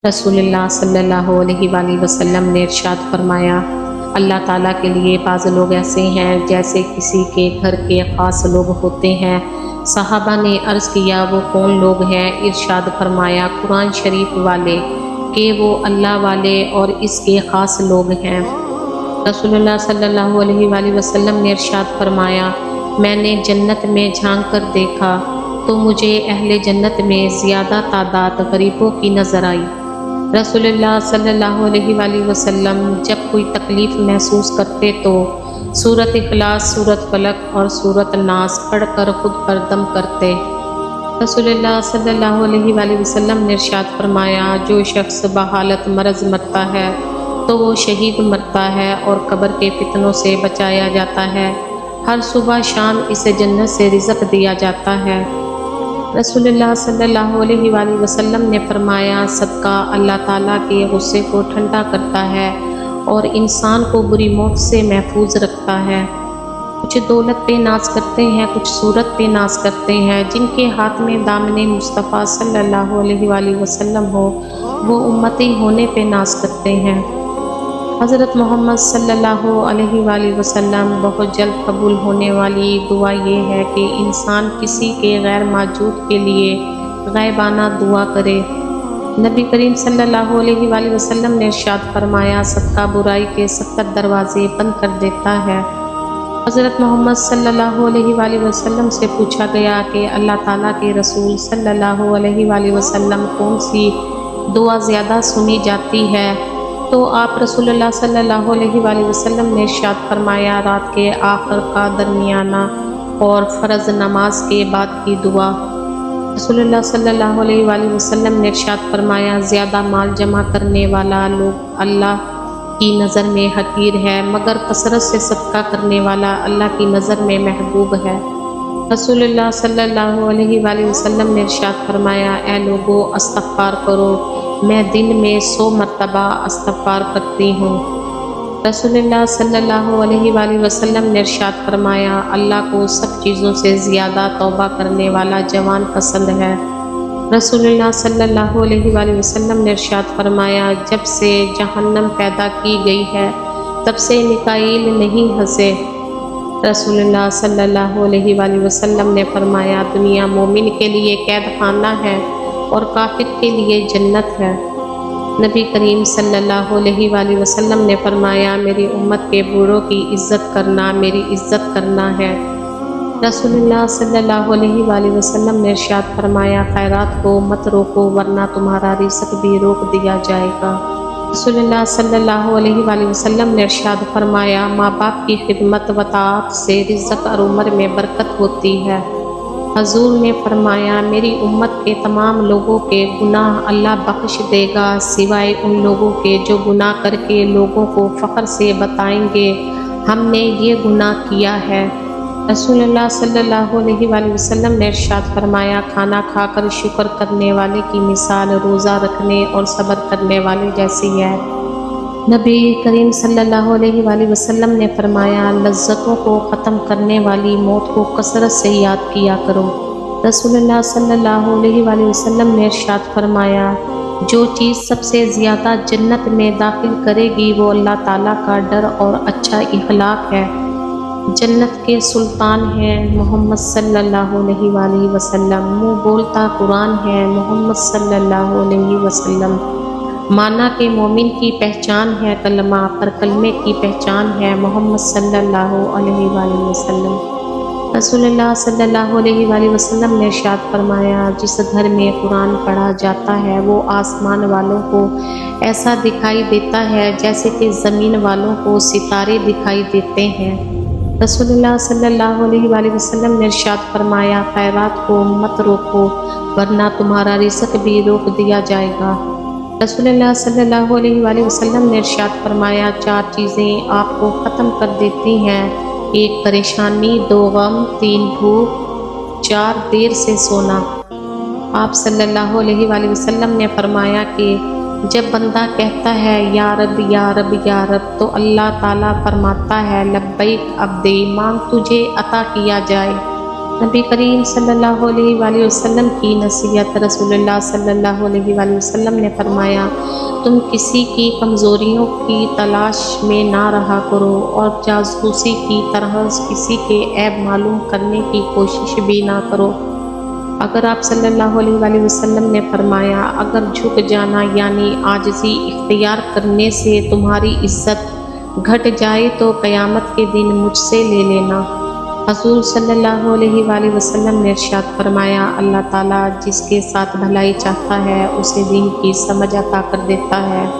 رسول اللہ صلی اللہ علیہ وآلہ وسلم نے ارشاد فرمایا، اللہ تعالیٰ کے لیے بعض لوگ ایسے ہیں جیسے کسی کے گھر کے خاص لوگ ہوتے ہیں۔ صحابہ نے عرض کیا وہ کون لوگ ہیں؟ ارشاد فرمایا قرآن شریف والے، کہ وہ اللہ والے اور اس کے خاص لوگ ہیں۔ رسول اللہ صلی اللہ علیہ وآلہ وسلم نے ارشاد فرمایا، میں نے جنت میں جھانک کر دیکھا تو مجھے اہل جنت میں زیادہ تعداد غریبوں کی نظر آئی۔ رسول اللہ صلی اللہ علیہ وآلہ وسلم جب کوئی تکلیف محسوس کرتے تو سورۃ اخلاص، سورۃ فلق اور سورۃ ناس پڑھ کر خود پر دم کرتے۔ رسول اللہ صلی اللہ علیہ وآلہ وسلم نے ارشاد فرمایا، جو شخص بحالت مرض مرتا ہے تو وہ شہید مرتا ہے اور قبر کے فتنوں سے بچایا جاتا ہے۔ ہر صبح شام اسے جنت سے رزق دیا جاتا ہے۔ رسول اللہ صلی اللہ علیہ وآلہ وسلم نے فرمایا، صدقہ اللہ تعالیٰ کے غصے کو ٹھنڈا کرتا ہے اور انسان کو بری موت سے محفوظ رکھتا ہے۔ کچھ دولت پہ ناز کرتے ہیں، کچھ صورت پہ ناز کرتے ہیں۔ جن کے ہاتھ میں دامن مصطفیٰ صلی اللہ علیہ وآلہ وسلم ہو وہ امتی ہونے پہ ناز کرتے ہیں۔ حضرت محمد صلی اللہ علیہ وآلہ وسلم بہت جلد قبول ہونے والی دعا یہ ہے کہ انسان کسی کے غیر موجود کے لیے غائبانہ دعا کرے۔ نبی کریم صلی اللہ علیہ وآلہ وسلم نے ارشاد فرمایا، صدقہ برائی کے 70 دروازے بند کر دیتا ہے۔ حضرت محمد صلی اللہ علیہ وآلہ وسلم سے پوچھا گیا کہ اللہ تعالیٰ کے رسول صلی اللہ علیہ وآلہ وسلم کون سی دعا زیادہ سنی جاتی ہے؟ تو آپ رسول اللہ صلی اللہ علیہ وآلہ وسلم نے ارشاد فرمایا، رات کے آخر کا درمیانہ اور فرض نماز کے بعد کی دعا۔ رسول اللہ صلی اللہ علیہ وآلہ وسلم نے ارشاد فرمایا، زیادہ مال جمع کرنے والا لوگ اللہ کی نظر میں حقیر ہے، مگر کثرت سے صدقہ کرنے والا اللہ کی نظر میں محبوب ہے۔ رسول اللہ صلی اللہ علیہ وآلہ وسلم نے ارشاد فرمایا، اے لوگو استغفار کرو، میں دن میں 100 مرتبہ استغفار کرتی ہوں۔ رسول اللہ صلی اللہ علیہ وآلہ وسلم نے ارشاد فرمایا، اللہ کو سب چیزوں سے زیادہ توبہ کرنے والا جوان پسند ہے۔ رسول اللہ صلی اللہ علیہ وآلہ وسلم نے ارشاد فرمایا، جب سے جہنم پیدا کی گئی ہے تب سے میکائیل نہیں ہنسے۔ رسول اللہ صلی اللہ علیہ وآلہ وسلم نے فرمایا، دنیا مومن کے لیے قید خانہ ہے اور کافر کے لیے جنت ہے۔ نبی کریم صلی اللہ علیہ وآلہ وسلم نے فرمایا، میری امت کے بوڑھوں کی عزت کرنا میری عزت کرنا ہے۔ رسول اللہ صلی اللہ علیہ وآلہ وسلم نے ارشاد فرمایا، خیرات کو مت روکو ورنہ تمہارا رزق بھی روک دیا جائے گا۔ رسول اللہ صلی اللہ علیہ وآلہ وسلم نے ارشاد فرمایا، ماں باپ کی خدمت و طاعت سے رزق اور عمر میں برکت ہوتی ہے۔ حضور نے فرمایا، میری امت کے تمام لوگوں کے گناہ اللہ بخش دے گا سوائے ان لوگوں کے جو گناہ کر کے لوگوں کو فخر سے بتائیں گے ہم نے یہ گناہ کیا ہے۔ رسول اللہ صلی اللہ علیہ وآلہ وسلم نے ارشاد فرمایا، کھانا کھا کر شکر کرنے والے کی مثال روزہ رکھنے اور صبر کرنے والے جیسی ہے۔ نبی کریم صلی اللہ علیہ وآلہ وسلم نے فرمایا، لذتوں کو ختم کرنے والی موت کو کثرت سے یاد کیا کرو۔ رسول اللہ صلی اللہ علیہ وآلہ وسلم نے ارشاد فرمایا، جو چیز سب سے زیادہ جنت میں داخل کرے گی وہ اللہ تعالیٰ کا ڈر اور اچھا اخلاق ہے۔ جنت کے سلطان ہیں محمد صلی اللہ علیہ وآلہ وسلم، منہ بولتا قرآن ہے محمد صلی اللہ علیہ وسلم۔ مانا کہ مومن کی پہچان ہے کلمہ، پر کلمے کی پہچان ہے محمد صلی اللہ علیہ وآلہ وسلم۔ رسول اللہ صلی اللہ علیہ وآلہ وسلم نے ارشاد فرمایا، جس گھر میں قرآن پڑھا جاتا ہے وہ آسمان والوں کو ایسا دکھائی دیتا ہے جیسے کہ زمین والوں کو ستارے دکھائی دیتے ہیں۔ رسول اللہ صلی اللہ علیہ وآلہ وسلم نے ارشاد فرمایا، خیرات کو مت روکو ورنہ تمہارا رزق بھی روک دیا جائے گا۔ رسول اللہ صلی اللہ علیہ وآلہ وسلم نے ارشاد فرمایا، 4 چیزیں آپ کو ختم کر دیتی ہیں، 1 پریشانی، 2 غم، 3 بھوک، 4 دیر سے سونا۔ آپ صلی اللہ علیہ وآلہ وسلم نے فرمایا کہ جب بندہ کہتا ہے یا رب یا رب یا رب تو اللہ تعالیٰ فرماتا ہے، لبیک عبدی، مانگ تجھے عطا کیا جائے۔ نبی کریم صلی اللہ علیہ وآلہ وسلم کی نصیحت۔ رسول اللہ صلی اللہ علیہ وآلہ وسلم نے فرمایا، تم کسی کی کمزوریوں کی تلاش میں نہ رہا کرو اور جاسوسی کی طرح کسی کے عیب معلوم کرنے کی کوشش بھی نہ کرو۔ اگر آپ صلی اللہ علیہ وآلہ وسلم نے فرمایا، اگر جھک جانا یعنی عاجزی اختیار کرنے سے تمہاری عزت گھٹ جائے تو قیامت کے دن مجھ سے لے لینا۔ حضور صلی اللہ علیہ وآلہ وسلم نے ارشاد فرمایا، اللہ تعالیٰ جس کے ساتھ بھلائی چاہتا ہے اسے دین کی سمجھ عطا کر دیتا ہے۔